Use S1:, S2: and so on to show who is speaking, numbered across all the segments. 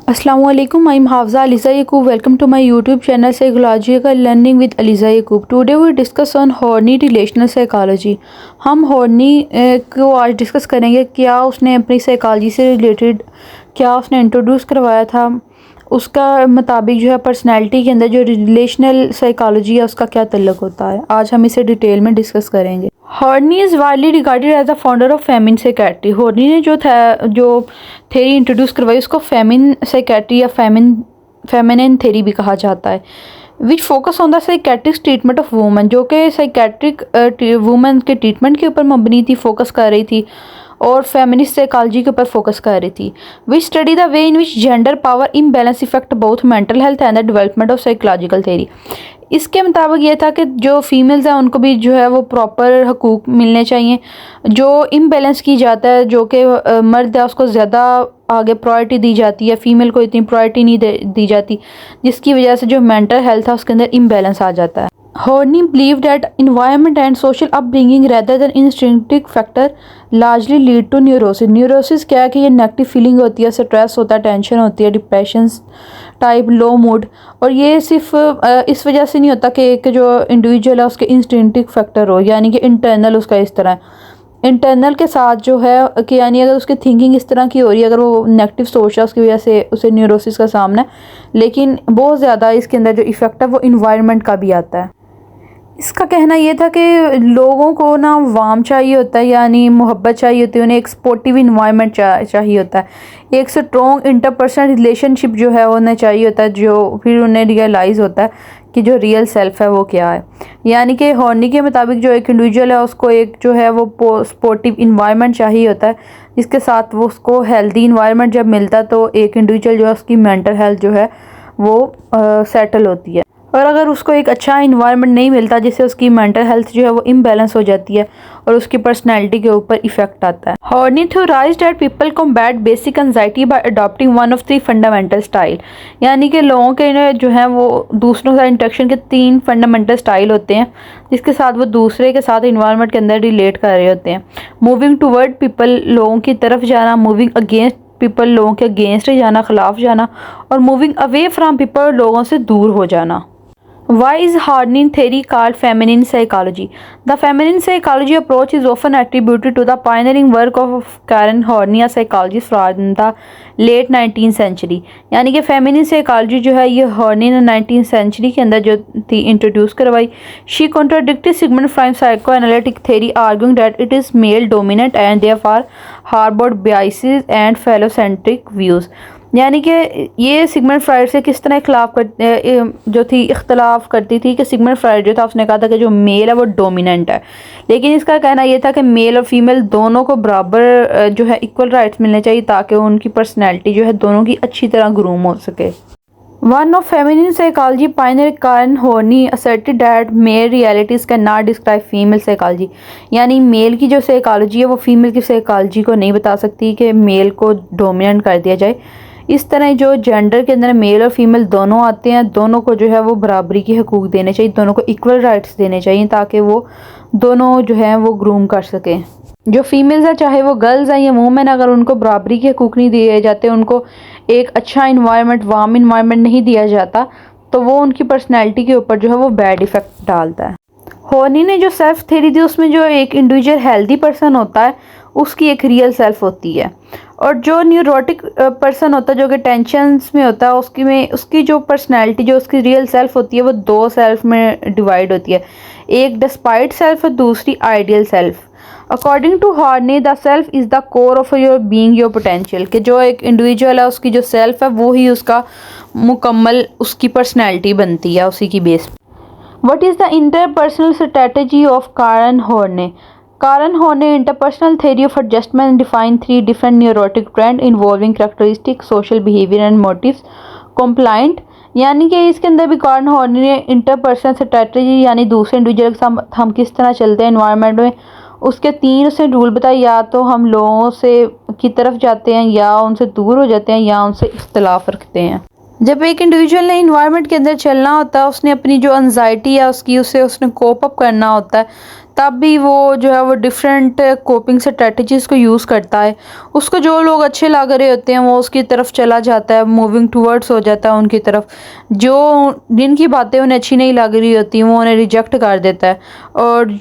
S1: अस्सलाम वालेकुम, I am Hafza Aliza Yakub. Welcome to my YouTube channel psychological learning with Aliza Yakub. Today we discuss on Horney relational psychology. हम Horney को आज discuss करेंगे। क्या उसने अपनी साइकोलॉजी से रिलेटेड क्या उसने इंट्रोड्यूस करवाया था, उसका मुताबिक जो है पर्सनैलिटी के अंदर जो रिलेशनल साइकोलॉजी है उसका क्या तल्लुक़ होता है। आज हम इसे डिटेल में डिस्कस करेंगे। Horney is widely regarded as the founder of feminine psychiatry. Horney ने जो थेरी इंट्रोड्यूस करवाई उसको फेमिन साइकेट्री या फेमिनिन थेरी भी कहा जाता है, which focus on the psychiatric treatment of women, जो कि साइकेट्रिक वुमेन के ट्रीटमेंट के ऊपर मबनी थी, फोकस कर रही थी और फेमिनिस्ट साइकोलॉजी के ऊपर फोकस कर रही थी। Which study the way in which gender power imbalance effect both mental health and the development of psychological theory. इसके मुताबिक ये था कि जो फीमेल्स हैं उनको भी जो है वो प्रॉपर हकूक़ मिलने चाहिए। जो इम्बैलेंस की जाता है, जो कि मर्द है उसको ज़्यादा आगे प्रायोरिटी दी जाती है, फ़ीमेल को इतनी प्रायोरिटी नहीं दी जाती, जिसकी वजह से जो मेंटल हेल्थ है उसके अंदर इम्बैलेंस आ जाता है। Horney believe that environment and social upbringing rather than instinctive factor largely lead to neurosis. Neurosis क्या है कि ये नेगेटिव फीलिंग होती है, स्ट्रेस होता है, टेंशन होती है, डिप्रेशन टाइप, लो मूड। और ये सिर्फ इस वजह से नहीं होता कि एक जो इंडिविजुअल है उसके इंस्टिंक्टिव फैक्टर हो, यानी कि इंटरनल उसका इस तरह इंटरनल के साथ जो है कि यानी अगर उसकी थिंकिंग इस तरह की हो रही है, अगर वो नेगेटिव सोच है उसकी वजह से उसे न्यूरोसिस का सामना है। लेकिन बहुत ज़्यादा इसके अंदर जो इफ़ेक्ट है वो इन्वायरमेंट का भी आता है। इसका कहना ये था कि लोगों को ना वार्म चाहिए होता है, यानी मोहब्बत चाहिए होती है, उन्हें एक सपोर्टिव इन्वायरमेंट चाहिए होता है, एक स्ट्रॉन्ग इंटरपर्सनल रिलेशनशिप जो है उन्हें चाहिए होता है, जो फिर उन्हें रियलाइज़ होता है कि जो रियल सेल्फ़ है वो क्या है। यानी कि हॉर्नी के मुताबिक जो एक इंडिविजुअल है उसको एक जो है वो सपोर्टिव इन्वायरमेंट चाहिए होता है, जिसके साथ वो उसको हेल्दी इन्वायरमेंट जब मिलता है तो एक इंडिविजुअल जो है उसकी मेंटल हेल्थ जो है वो सेटल होती है। और अगर उसको एक अच्छा इन्वायरमेंट नहीं मिलता जिससे उसकी मेंटल हेल्थ जो है वो इम्बैलेंस हो जाती है और उसकी पर्सनैलिटी के ऊपर इफेक्ट आता है। Horney theorized that people combat basic anxiety by adopting one of the fundamental style. यानी कि लोगों के जो है वो दूसरों से इंटरेक्शन के 3 फंडामेंटल स्टाइल होते हैं, जिसके साथ वो दूसरे के साथ इन्वायरमेंट के अंदर रिलेट कर रहे होते हैं। मूविंग टूवर्ड पीपल, लोगों की तरफ जाना, मूविंग अगेंस्ट पीपल, लोगों के अगेंस्ट जाना, खिलाफ जाना, और मूविंग अवे फ्राम पीपल, लोगों से दूर हो जाना। Why is Hordnian theory called feminine psychology? The feminine psychology approach is often attributed to the pioneering work of Karen Horney, a psychologist from the late 19th century। यानी कि feminine psychology जो है ये हॉर्नी ने 19th century के अंदर जो थी इंट्रोड्यूस करवाई। She contradicted Sigmund Freud's psychoanalytic theory, arguing that it is male dominant and therefore harbored biases and phallocentric views। यानी कि ये सिगमंड फ्राइड से किस तरह जो थी इख्तलाफ करती थी कि सिगमंड फ्राइड जो था उसने कहा था कि जो मेल है वो डोमिनेंट है, लेकिन इसका कहना ये था कि मेल और फीमेल दोनों को बराबर जो है इक्वल राइट्स मिलने चाहिए ताकि उनकी पर्सनैलिटी जो है दोनों की अच्छी तरह ग्रूम हो सके। One of feminine psychology pioneer Karen Horney asserted that male realities cannot describe female psychology। यानी मेल की जो साइकोलॉजी है वो फीमेल की साइकोलॉजी को नहीं बता सकती कि मेल को डोमिनेंट कर दिया जाए। इस तरह जो जेंडर के अंदर मेल और फीमेल दोनों आते हैं, दोनों को जो है वो बराबरी के हकूक़ देने चाहिए, दोनों को इक्वल राइट्स देने चाहिए ताकि वो दोनों जो है वो ग्रूम कर सकें। जो फीमेल्स हैं, चाहे वो गर्ल्स हैं या वुमेन, अगर उनको बराबरी के हकूक़ नहीं दिए जाते, उनको एक अच्छा इन्वायरमेंट, वार्म इन्वायरमेंट नहीं दिया जाता, तो वो उनकी पर्सनैलिटी के ऊपर जो है वो बैड इफ़ेक्ट डालता है। हॉर्नी ने जो सेल्फ थ्योरी दी उसमें जो एक इंडिविजुअल हेल्दी पर्सन होता है उसकी एक रियल सेल्फ होती है, और जो न्यूरोटिक पर्सन होता है जो कि टेंशन्स में होता है उसकी जो पर्सनैलिटी, जो उसकी रियल सेल्फ होती है वो 2 सेल्फ में डिवाइड होती है, एक डिस्पाइट सेल्फ और दूसरी ideal self. According to Horney the self is the core of your being, your potential, कि जो एक इंडिविजुअल है उसकी जो सेल्फ है वो ही उसका मुकम्मल उसकी पर्सनैलिटी बनती है उसी की base. What is the interpersonal strategy of Karen Horney? Karen Horney interpersonal theory of adjustment defined 3 different neurotic trends involving characteristics, social behavior and motives. Compliant, यानी कि इसके अंदर भी कारण हॉर्नी ने इंटरपर्सनल स्ट्रेटजी यानी दूसरे इंडिविजुअल के साथ हम किस तरह चलते हैं इन्वायरमेंट में, उसके 3 उसने रूल बताए, या तो हम लोगों से की तरफ जाते हैं, या उनसे दूर हो जाते हैं, या उनसे इख्तलाफ रखते हैं। जब एक इंडिविजुअल ने इन्वायरमेंट के अंदर चलना होता है, उसने अपनी जो एंजाइटी है उससे उसने कोप अप करना होता है तब भी वो जो है वो डिफरेंट कोपिंग स्ट्रेटजीज़ को यूज़ करता है। उसको जो लोग अच्छे लग रहे होते हैं वो उसकी तरफ चला जाता है, मूविंग टूवर्ड्स हो जाता है उनकी तरफ। जो जिनकी बातें उन्हें अच्छी नहीं लग रही होती वो उन्हें रिजेक्ट कर देता है, और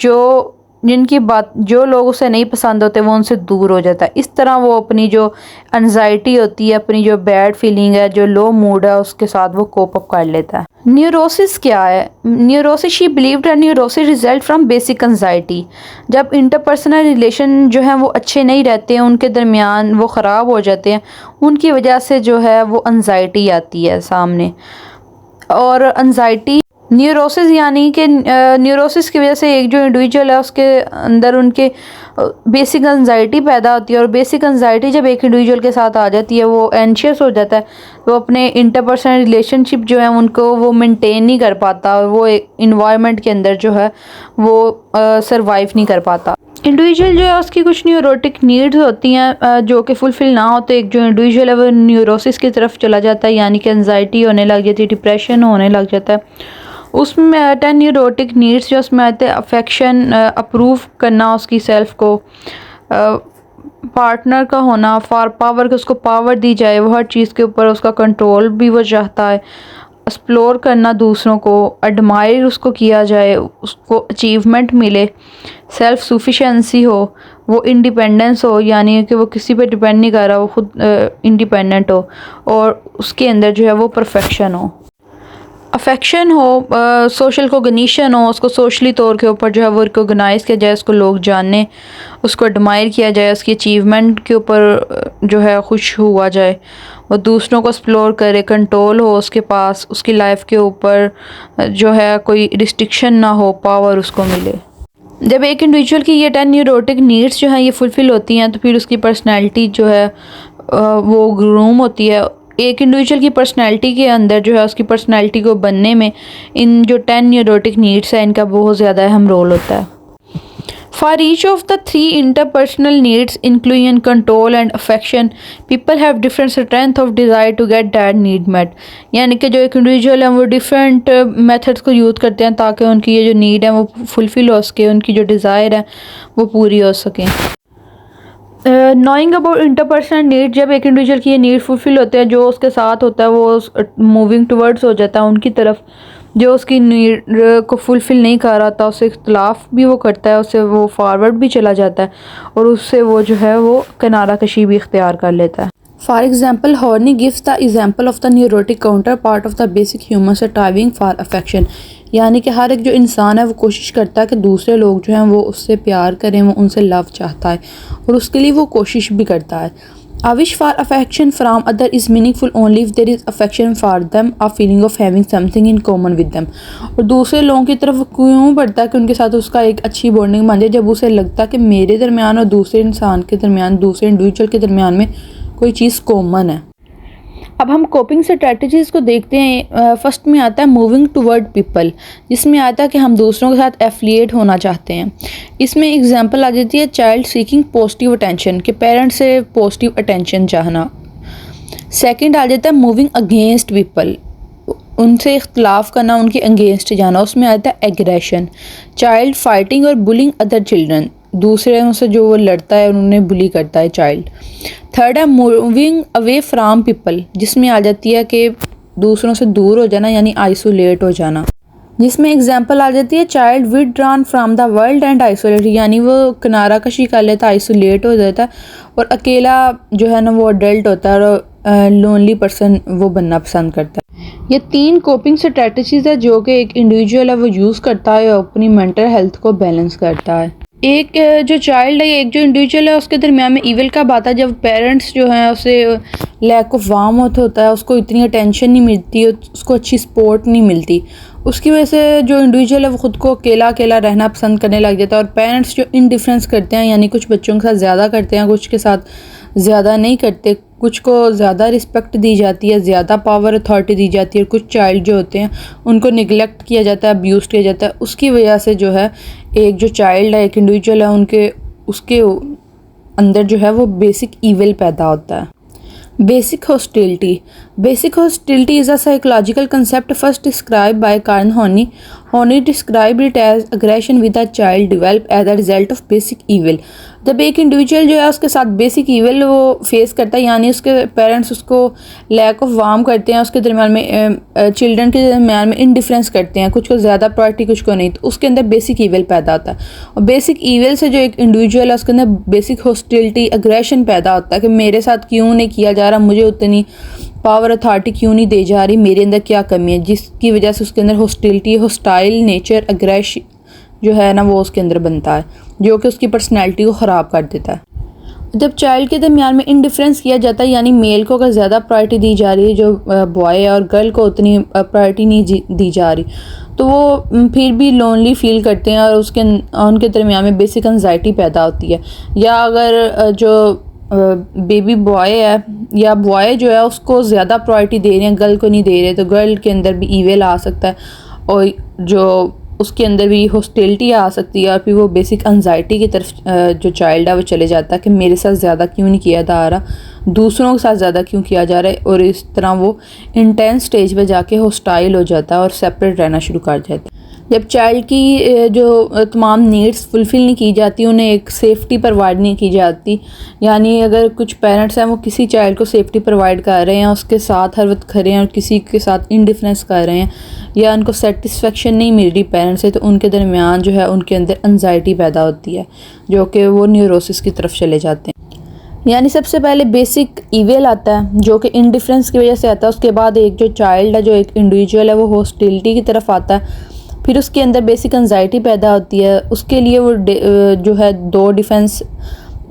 S1: जो लोग उसे नहीं पसंद होते वो उनसे दूर हो जाता है। इस तरह वो अपनी जो एनजाइटी होती है, अपनी जो बैड फीलिंग है, जो लो मूड है, उसके साथ वो कोप अप कर लेता है। न्यूरोसिस क्या है? Neurosis, she believed neurosis result from basic anxiety. जब इंटरपर्सनल रिलेशन जो हैं वो अच्छे नहीं रहते हैं, उनके दरमियान वो ख़राब हो जाते हैं, उनकी वजह से जो है वो एंजाइटी आती है सामने। और एंजाइटी न्यूरोसिस यानी कि न्यूरोसिस की वजह से एक जो इंडिविजुअल है उसके अंदर उनके बेसिक एंजाइटी पैदा होती है, और बेसिक एंजाइटी जब एक इंडिविजुअल के साथ आ जाती है वो एंशियस हो जाता है, वो अपने इंटरपर्सनल रिलेशनशिप जो है उनको वो मेंटेन नहीं कर पाता, और वो एक इन्वायरमेंट के अंदर जो है वो सरवाइव नहीं कर पाता। इंडिविजुअल जो है उसकी कुछ न्यूरोटिक नीड्स होती हैं जो कि फुलफ़िल ना हो तो एक जो इंडिविजुअल है वो न्यूरोसिस की तरफ चला जाता है, यानी कि एंजाइटी होने लग जाती है, डिप्रेशन होने लग जाता है। उसमें आता है न्यूरोटिक नीड्स, जो उसमें आते हैं अफेक्शन, अप्रूव करना उसकी सेल्फ को, पार्टनर का होना, फॉर पावर, कि उसको पावर दी जाए, वो हर चीज़ के ऊपर उसका कंट्रोल भी वो चाहता है, एक्सप्लोर करना दूसरों को, एडमायर उसको किया जाए, उसको अचीवमेंट मिले, सेल्फ सफिशिएंसी हो, वो इंडिपेंडेंस हो, यानी कि वो किसी पे डिपेंड नहीं कर रहा, वो खुद इंडिपेंडेंट हो, और उसके अंदर जो है वो परफेक्शन हो। अफेक्शन हो, सोशल कोगनीशन हो, उसको सोशली तौर के ऊपर जो है वो रिकोगनाइज़ किया जाए, उसको लोग जाने, उसको एडमायर किया जाए, उसकी अचीवमेंट के ऊपर जो है खुश हुआ जाए, वो दूसरों को एक्सप्लोर करे, कंट्रोल हो उसके पास, उसकी लाइफ के ऊपर जो है कोई रिस्ट्रिक्शन ना हो, पावर उसको मिले। जब एक इंडिविजुअल की ये 10 न्यूरोटिक नीड्स जो हैं ये फुलफ़िल होती हैं तो फिर उसकी पर्सनैलिटी जो है वो ग्रूम होती है। एक इंडिविजुअल की पर्सनैलिटी के अंदर जो है उसकी पर्सनैलिटी को बनने में इन जो 10 न्यूरोटिक नीड्स हैं इनका बहुत ज़्यादा अहम रोल होता है। For each of the 3 interpersonal needs including control and affection, people have different strength of desire to get that need met. यानी कि जो एक इंडिविजुअल है वो डिफरेंट मेथड्स को यूज़ करते हैं ताकि उनकी ये जो नीड है वो फुलफ़िल हो सके, उनकी जो डिज़ायर है वो पूरी हो सकें। नोइंग अबाउट इंटरपर्सनल नीड, जब एक इंडिविजुअल की ये नीड फुलफ़िल होते हैं, जो उसके साथ होता है वो मूविंग टुवर्ड्स हो जाता है उनकी तरफ, जो उसकी नीड को फुलफ़िल नहीं कर रहा था उससे इख्तलाफ भी वो करता है, उससे वो फॉरवर्ड भी चला जाता है, और उससे वो जो है वो किनारा कशी भी इख्तियार कर लेता है। For example, horny gives the example of the neurotic counter part of the basic human striving for affection. यानी कि हर एक जो इंसान है वो कोशिश करता है कि दूसरे लोग जो हैं वो उससे प्यार करें, वो उनसे लव चाहता है और उसके लिए वो कोशिश भी करता है। A wish for affection from other is meaningful only if there is affection for them, a feeling of having something in common with them। और दूसरे लोगों की तरफ क्यों बढ़ता है कि उनके साथ उसका एक अच्छी बॉन्डिंग बन जाए, जब उसे लगता है कि मेरे दरमियान और दूसरे इंसान के दरमियान, दूसरे इंडिविजुअल के दरमियान में कोई चीज़ कॉमन है। अब हम कोपिंग स्ट्रेटजीज़ को देखते हैं। फर्स्ट में आता है मूविंग टुवर्ड पीपल, जिसमें आता है कि हम दूसरों के साथ एफिलिएट होना चाहते हैं। इसमें एग्जांपल आ जाती है चाइल्ड सीकिंग पॉजिटिव अटेंशन, कि पेरेंट्स से पॉजिटिव अटेंशन चाहना। सेकंड आ जाता है मूविंग अगेंस्ट पीपल, उनसे इख्तलाफ करना, उनके अगेंस्ट जाना। उसमें आता है एग्रेशन, चाइल्ड फाइटिंग और बुलिंग अदर चिल्ड्रन, दूसरे से जो वो लड़ता है और उन्हें बुली करता है चाइल्ड। थर्ड है मूविंग अवे फ्राम पीपल, जिसमें आ जाती है कि दूसरों से दूर हो जाना, यानी आइसोलेट हो जाना, जिसमें एग्जांपल आ जाती है child withdrawn from the world and isolate, यानी वो किनारा कशी कर लेता है, आइसोलेट हो जाता है और अकेला जो है ना वो अडल्ट होता है और लोनली पर्सन वो बनना पसंद करता है। ये 3 कोपिंग स्ट्रेटजीज है जो कि एक इंडिविजुअल है वो यूज़ करता है और अपनी मेंटल हेल्थ को बैलेंस करता है। एक जो चाइल्ड है, एक जो इंडिविजुअल है, उसके दरमियान में ईविल कब आता है, जब पेरेंट्स जो हैं उसे लैक ऑफ वार्मथ होता है, उसको इतनी अटेंशन नहीं मिलती, उसको अच्छी सपोर्ट नहीं मिलती। उसकी वजह से जो इंडिविजुअल है वो ख़ुद को अकेला अकेला रहना पसंद करने लग जाता है। और पेरेंट्स जो इंडिफरेंस करते हैं, यानी कुछ बच्चों के साथ ज़्यादा करते हैं, कुछ के साथ ज़्यादा नहीं करते, कुछ को ज़्यादा रिस्पेक्ट दी जाती है, ज़्यादा पावर अथॉरिटी दी जाती है, और कुछ चाइल्ड जो होते हैं उनको निगलेक्ट किया जाता है, अब्यूज़ किया जाता है। उसकी वजह से जो है एक जो चाइल्ड है, एक इंडिविजुअल है, उसके अंदर जो है वो बेसिक ईविल पैदा होता है। Basic hostility. Basic hostility is a psychological concept first describe by Karl Horney Horney describe it as aggression with a child develop as a result of basic evil. जब एक इंडिविजुअल जो है उसके साथ basic evil वो face करता है, यानी उसके पेरेंट्स उसको लैक ऑफ वार्म करते हैं, उसके दरम्यान में चिल्ड्रन के दरम्यान में इंडिफरेंस करते हैं, कुछ को ज़्यादा प्रायोरिटी कुछ को नहीं, तो उसके अंदर बेसिक ईविल पैदा होता है। और बेसिक ईविल से जो एक इंडिविजुअल है उसके अंदर बेसिक हॉस्टिलिटी अग्रेशन पैदा होता है कि मेरे साथ क्यों नहीं किया जा रहा, मुझे उतनी पावर अथॉरिटी क्यों नहीं दे जा रही, मेरे अंदर क्या कमी है, जिसकी वजह से उसके अंदर हॉस्टिलिटी हॉस्टाइल नेचर अग्रेशन जो है ना वो उसके अंदर बनता है, जो कि उसकी पर्सनैलिटी को ख़राब कर देता है। जब चाइल्ड के दरमियान में इंडिफरेंस किया जाता है, यानी मेल को अगर ज़्यादा प्रायोरिटी दी जा रही है जो बॉय है, और गर्ल को उतनी प्रायोरिटी नहीं दी जा रही, तो वो फिर भी लोनली फील करते हैं और उनके दरमियान में बेसिक एंजाइटी पैदा होती है। या अगर जो बेबी बॉय है या बॉय जो है उसको ज़्यादा प्रायोरिटी दे रहे हैं, गर्ल को नहीं दे रहे, तो गर्ल के अंदर भी ईविल आ सकता है और जो उसके अंदर भी हॉस्टिलिटी आ सकती है, और फिर वो बेसिक एंजाइटी की तरफ जो चाइल्ड है वो चले जाता है कि मेरे साथ ज़्यादा क्यों नहीं किया जा रहा, दूसरों के साथ ज़्यादा क्यों किया जा रहा है, और इस तरह वो इंटेंस स्टेज पे जाके हॉस्टाइल हो जाता है और सेपरेट रहना शुरू कर जाता है। जब चाइल्ड की जो तमाम नीड्स फुलफ़िल नहीं की जाती, उन्हें एक सेफ़्टी प्रोवाइड नहीं की जाती, यानी अगर कुछ पेरेंट्स हैं वो किसी चाइल्ड को सेफ़्टी प्रोवाइड कर रहे हैं, उसके साथ हर वक्त खड़े हैं और किसी के साथ इंडिफरेंस कर रहे हैं, या उनको सेटिस्फेक्शन नहीं मिल रही पेरेंट्स से, तो उनके दरमियान जो है उनके अंदर एंजाइटी पैदा होती है, जो कि वो न्यूरोसिस की तरफ चले जाते हैं। यानी सबसे पहले बेसिक ईविल आता है जो कि इंडिफरेंस की वजह से आता है, उसके बाद एक जो चाइल्ड है, जो एक इंडिविजुअल है, वो हॉस्टिलिटी की तरफ आता है, फिर उसके अंदर बेसिक एंजाइटी पैदा होती है, उसके लिए वो जो है दो डिफेंस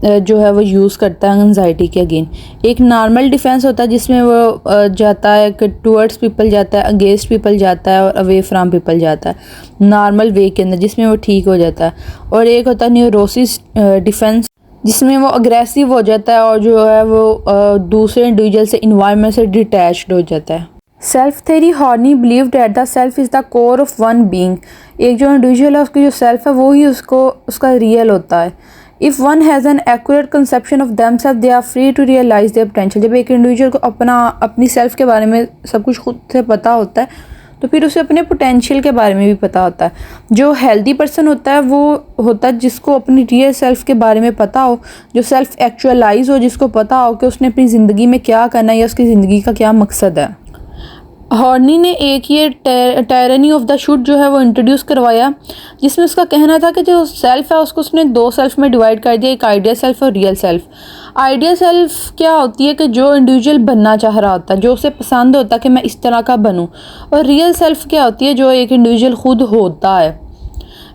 S1: जो है वो यूज़ करता है एंजाइटी के अगेन। एक नॉर्मल डिफेंस होता है जिसमें वो जाता है कि टूवर्ड्स पीपल जाता है, अगेंस्ट पीपल जाता है और अवे फ्राम पीपल जाता है, नॉर्मल वे के अंदर, जिसमें वो ठीक हो जाता है। और एक होता है न्यूरोसिस डिफेंस, जिसमें वो अग्रेसिव हो जाता है और जो है वो दूसरे इंडिविजुअल से इन्वायरमेंट से डिटैच्ड हो जाता है। Self theory horny believe that the self is the core of one being. एक जो इंडिविजुअल है उसकी जो सेल्फ है वो ही उसका रियल होता है। If one has an accurate conception of themselves they are free to realise their potential. जब एक इंडिविजुअल को अपनी सेल्फ के बारे में सब कुछ खुद से पता होता है, तो फिर उसे अपने पोटेंशियल के बारे में भी पता होता है। जो हेल्दी पर्सन होता है वो होता है जिसको अपनी रियल सेल्फ के बारे में पता हो, जो सेल्फ एक्चुअलाइज हो, जिसको पता हो कि उसने अपनी ज़िंदगी में क्या करना है या उसकी ज़िंदगी का क्या मकसद है। हॉर्नी ने एक ये टायरनी ऑफ द शुड जो है वो इंट्रोड्यूस करवाया, जिसमें उसका कहना था कि जो सेल्फ है उसको उसने दो सेल्फ में डिवाइड कर दिया, एक आइडियल सेल्फ और रियल सेल्फ। आइडियल सेल्फ क्या होती है कि जो इंडिविजुअल बनना चाह रहा होता है, जो उसे पसंद होता है कि मैं इस तरह का बनूं। और रियल सेल्फ क्या होती है, जो एक इंडिविजुअल खुद होता है,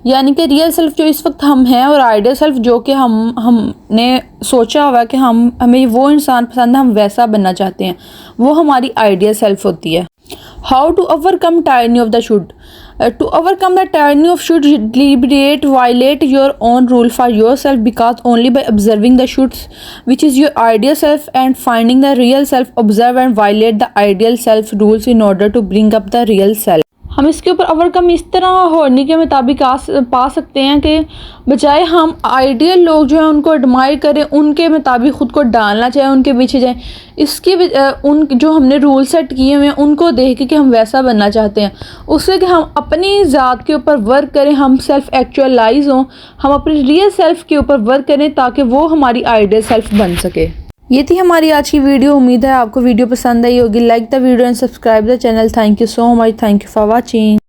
S1: यानी कि रियल सेल्फ जो इस वक्त हम हैं, और आइडियल सेल्फ जो कि हमने सोचा हुआ है कि हमें वो इंसान पसंद है, हम वैसा बनना चाहते हैं, वो हमारी आइडियल सेल्फ होती है। How to overcome tyranny of the should? To overcome the tyranny of should, deliberate violate your own rule for yourself, because only by observing the shoulds, which is your ideal self, and finding the real self, observe and violate the ideal self rules in order to bring up the real self. हम इसके ऊपर overcome इस तरह horny के मुताबिक पा सकते हैं कि बजाय हम आइडियल लोग जो हैं उनको एडमायर करें, उनके मुताबिक ख़ुद को डालना चाहे, उनके पीछे जाएं, इसके उन जो हमने रूल सेट किए हुए हैं उनको देख के हम वैसा बनना चाहते हैं, उससे कि हम अपनी ज़ात के ऊपर वर्क करें, हम सेल्फ एक्चुअलाइज हों, हम अपनी रियल सेल्फ के ऊपर वर्क करें ताकि वो हमारी आइडियल सेल्फ बन सके। ये थी हमारी आज की वीडियो। उम्मीद है आपको वीडियो पसंद आई होगी। Like the video and subscribe the channel. Thank you so much. Thank you for watching.